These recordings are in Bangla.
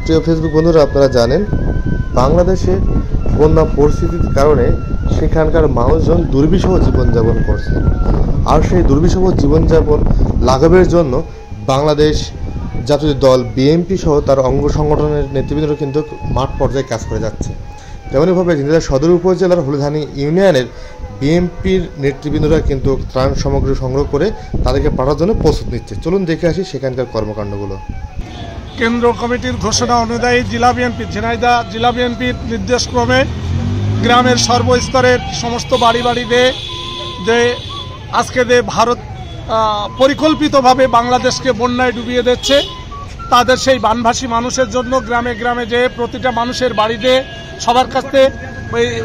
প্রিয় ফেসবুক বন্ধুরা, আপনারা জানেন বাংলাদেশে বন্যা পরিস্থিতির কারণে সেখানকার মানুষজন দুর্বিষহ জীবনযাপন করছে। আর সেই দুর্বিষহ জীবনযাপন লাঘবের জন্য বাংলাদেশ জাতীয় দল বিএনপি সহ তার অঙ্গ সংগঠনের নেতৃবৃন্দরা কিন্তু মাঠ পর্যায়ে কাজ করে যাচ্ছে। তেমনইভাবে ঝিনাইদহ সদর উপজেলার হলুধানি ইউনিয়নের বিএনপির নেতৃবৃন্দরা কিন্তু ত্রাণ সামগ্রী সংগ্রহ করে তাদেরকে পাঠানোর জন্য প্রস্তুত নিচ্ছে। চলুন দেখে আসি সেখানকার কর্মকাণ্ডগুলো। কেন্দ্র কমিটির ঘোষণা অনুযায়ী ঝিনাইদহ জেলা বিএনপির নির্দেশক্রমে গ্রামের সর্বস্তরের সমস্ত বাড়িতে যে আজকে যে ভারত পরিকল্পিতভাবে বাংলাদেশকে বন্যায় ডুবিয়ে দিচ্ছে, তাদের সেই বানভাসী মানুষের জন্য গ্রামে গ্রামে যে প্রতিটা মানুষের বাড়িতে সবার কাছে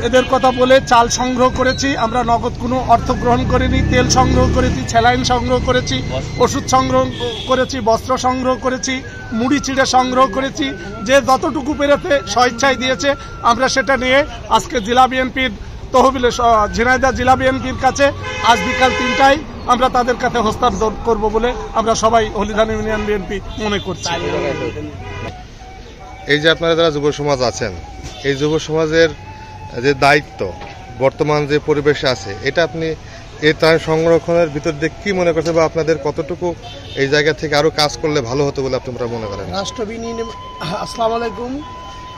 এদের কথা বলে চাল সংগ্রহ করেছি। আমরা নগদ কোনো অর্থ গ্রহণ করিনি। তেল সংগ্রহ করেছি, স্যালাইন সংগ্রহ করেছি, ওষুধ সংগ্রহ করেছি, বস্ত্র সংগ্রহ করেছি, মুড়ি চিড়ে সংগ্রহ করেছি। যে যতটুকু পেরেছে স্বেচ্ছায় দিয়েছে। আমরা সেটা নিয়ে আজকে জেলা বিএনপির তহবিলে ঝিনাইদহ জেলা বিএনপির কাছে আজ বিকাল 3টায় আমরা তাদের কাছে হস্তান্তর করব বলে আমরা সবাই হলুধানি ইউনিয়ন বিএনপি মনে করছি। এই যে আপনারা যারা যুব সমাজ আছেন, এই যুব সমাজের যে দায়িত্ব বর্তমান যে পরিবেশে আছে, এটা আপনি এই ত্রাণ সংরক্ষণের ভিতর দিয়ে কি মনে করছেন, বা আপনাদের কতটুকু এই জায়গা থেকে আরো কাজ করলে ভালো হতো বলে আপনারা মনে করেন? আসসালামু আলাইকুম।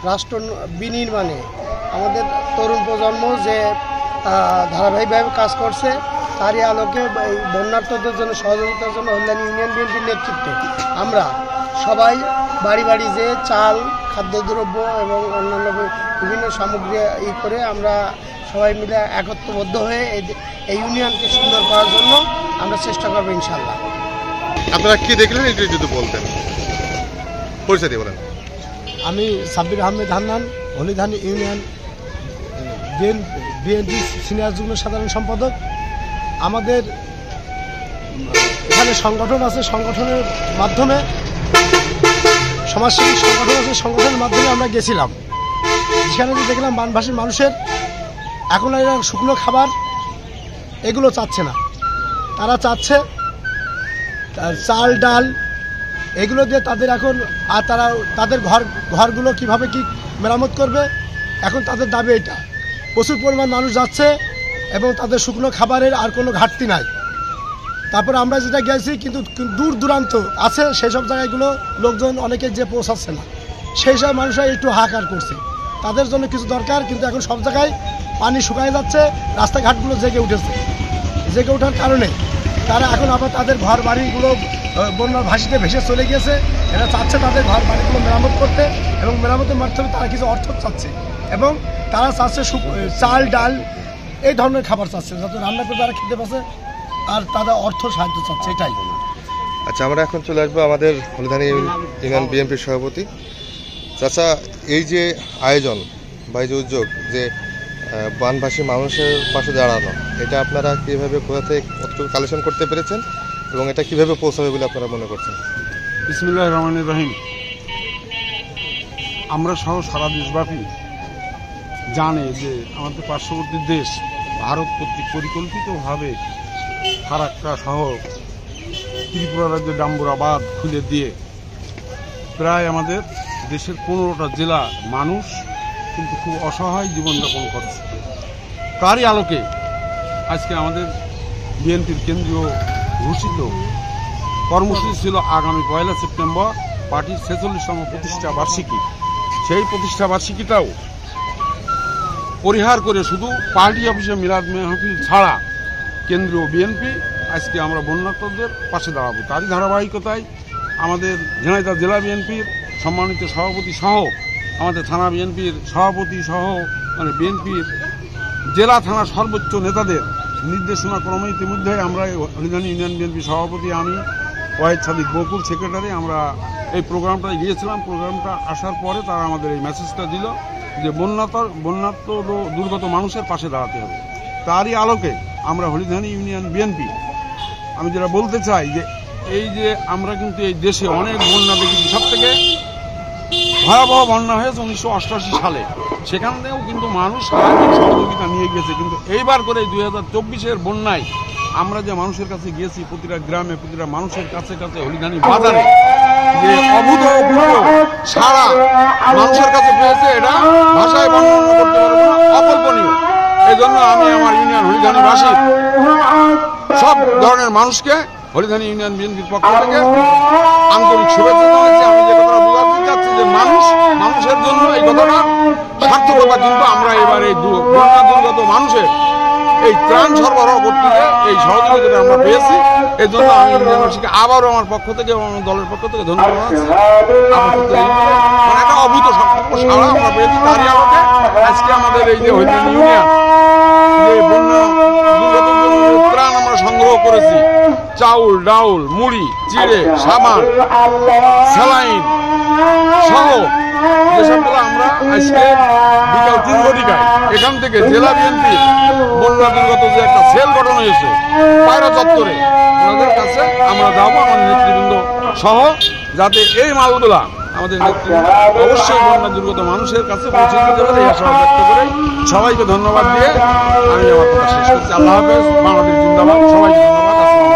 রাষ্ট্র বিনির্মাণে আমাদের তরুণ প্রজন্ম যে ধারাবাহিকভাবে কাজ করছে, তারই আলোকে এই বন্যার্তদের জন্য সহযোগিতার জন্য হলুধানি ইউনিয়ন বিএনপির নেতৃত্বে আমরা সবাই বাড়ি যে চাল, খাদ্যদ্রব্য এবং অন্যান্য বিভিন্ন সামগ্রী করে আমরা সবাই মিলে একত্রবদ্ধ হয়ে এই ইউনিয়নকে সুন্দর করার জন্য আমরা চেষ্টা করবো ইনশাল্লাহ। আপনারা কি দেখলেন এটা যদি বলতেন, পরিচয় দিয়ে বলেন। আমি Sabbir Ahmed Hannan, Haludhani union BNP senior যুগ্ম সাধারণ সম্পাদক। আমাদের এখানে সংগঠন আছে, সংগঠনের মাধ্যমে সমাজসেবী সংগঠন আছে, সংগঠনের মাধ্যমে আমরা গেছিলাম। যেখানে দেখলাম বানভাসী মানুষের এখন এরা শুকনো খাবার এগুলো চাচ্ছে না, তারা চাচ্ছে চাল ডাল এগুলো দিয়ে তাদের এখন, আর তারা তাদের ঘরগুলো কিভাবে কি মেরামত করবে, এখন তাদের দাবি এটা। প্রচুর পরিমাণ মানুষ যাচ্ছে এবং তাদের শুকনো খাবারের আর কোনো ঘাটতি নাই। তারপর আমরা যেটা গেছি কিন্তু দূর দূরান্ত আছে, সেই সব জায়গাগুলো লোকজন অনেকে যে পৌঁছাচ্ছে না, সেই সব মানুষরা একটু হাহাকার করছে। তাদের জন্য কিছু দরকার, কিন্তু এখন সব জায়গায় পানি শুকায় যাচ্ছে, রাস্তাঘাটগুলো জেগে উঠেছে। জেগে ওঠার কারণে তারা এখন আবার তাদের ঘর বাড়িগুলো বন্যার ভাসিতে ভেসে চলে গিয়েছে। এরা চাচ্ছে তাদের ঘর বাড়িগুলো মেরামত করতে, এবং মেরামতের মাধ্যমে তারা কিছু অর্থ চাচ্ছে, এবং তারা চাচ্ছে চাল ডাল এই ধরনের খাবার চাচ্ছে, যাতে রান্না করে তারা খেতে পাচ্ছে, আর তারা অর্থ সাহায্য চাচ্ছে, এটাই। আচ্ছা, আমরা এখন চলে আসবো আমাদের হলুধানি ইউনিয়ন বিএনপির সভাপতি। চাচা, এই যে আয়োজন বা এই যে উদ্যোগ যে বানভাসী মানুষের পাশে দাঁড়ানো, এটা আপনারা কীভাবে, কোথা থেকে কতটুকু কালেকশন করতে পেরেছেন এবং এটা কীভাবে পৌঁছাবে বলে আপনারা মনে করছেন? বিসমিল্লাহির রহমানির রহিম। আমরা সহ সারা দেশব্যাপী জানে যে আমাদের পার্শ্ববর্তী দেশ ভারত কর্তৃক পরিকল্পিতভাবে ফারাক্কা সহ ত্রিপুরা রাজ্যের ডাম্বুরাবাদ খুলে দিয়ে প্রায় আমাদের দেশের 15টা জেলা মানুষ কিন্তু খুব অসহায় জীবনযাপন করছে। তারই আলোকে আজকে আমাদের বিএনপির কেন্দ্রীয় ঘোষিত কর্মসূচি ছিল আগামী 1 সেপ্টেম্বর পার্টির 46তম প্রতিষ্ঠা বার্ষিকী। সেই প্রতিষ্ঠা বার্ষিকীটাও পরিহার করে শুধু পার্টি অফিসে মিলাদ মেহফিল ছাড়া কেন্দ্রীয় বিএনপি আজকে আমরা বন্যার্তদের পাশে দাঁড়াবো। তারই ধারাবাহিকতায় আমাদের ঝিনাইদহ জেলা বিএনপির সম্মানিত সভাপতি সহ আমাদের থানা বিএনপির সভাপতি সহ বিএনপির জেলা থানা সর্বোচ্চ নেতাদের নির্দেশনা ক্রমে ইতিমধ্যে আমরা হলুধানি ইউনিয়ন বিএনপি সভাপতি, আমি ওয়াহিদ সাদিক বকুল সেক্রেটারি, আমরা এই প্রোগ্রামটায় গিয়েছিলাম। প্রোগ্রামটা আসার পরে তারা আমাদের এই মেসেজটা দিল যে বন্যার্ত দুর্গত মানুষের পাশে দাঁড়াতে হবে। তারই আলোকে আমরা হলুধানি ইউনিয়ন বিএনপি, আমি যেটা বলতে চাই যে এই যে আমরা কিন্তু এই দেশে অনেক বন্যা দেখেছি। সব থেকে ভয়াবহ বন্যা হয়েছে 1988 সালে, সেখানেও কিন্তু মানুষ সাহায্য সহযোগিতা নিয়ে গেছে। কিন্তু এইবার করে 2024-এর বন্যায় আমরা যে মানুষের কাছে গিয়েছি, প্রতিটা গ্রামে প্রতিটা মানুষের কাছে কাছে হলুধানি বাজারে যে অভূতপূর্ব সাড়া মানুষের কাছে পেয়েছে, এটা ভাষায় বর্ণনা করতে পারবো না, অকল্পনীয়। এই জন্য আমি আমার ইউনিয়ন হরিধানীবাসীর সব ধরনের মানুষকে হরিধানী ইউনিয়ন বিএনপির পক্ষ থেকে আন্তরিক শুভেচ্ছা জানাচ্ছি। আমি যে কথাটা বোঝাতে চাচ্ছি যে মানুষের জন্য এই কথাটা সার্থকতা, কিন্তু আমরা এবার এই বন্যা দুর্গত মানুষের এই ত্রাণ সরবরাহ করতে গিয়ে এই সহযোগিতাটা আমরা পেয়েছি। এই জন্য আমি ইউনিয়নবাসীকে আবারও আমার পক্ষ থেকে এবং আমার দলের পক্ষ থেকে ধন্যবাদ জানাচ্ছি। মানে একটা অভূত সাড়া আমরা পেয়েছি, তারই আলোকে আজকে আমাদের এই যে হরিধানী ইউনিয়ন যে বন্যা দুর্গত ত্রাণ আমরা সংগ্রহ করেছি, চাউল, ডাউল, মুড়ি, চিড়ে, সাবান, স্যালাইন সহ যেসবগুলো আমরা আজকে বিকাল 3 ঘটিকায় এখান থেকে জেলা বিএনপি বন্যা দুর্গত যে একটা সেল গঠন হয়েছে পায়রা চত্বরে, ওনাদের কাছে আমরা যাবো আমাদের নেতৃবৃন্দ সহ, যাতে এই মালগুলা আমাদের নেতৃবৃন্দ অবশ্যই বন্যা দুর্গত মানুষের কাছে পৌঁছে দিতে পারে, এই আশা ব্যক্ত করে সবাইকে ধন্যবাদ দিয়ে আমি আমার কথা শেষ করছি। আল্লাহ হাফেজ, বাংলাদেশ জিন্দাবাদ, সবাইকে ধন্যবাদ।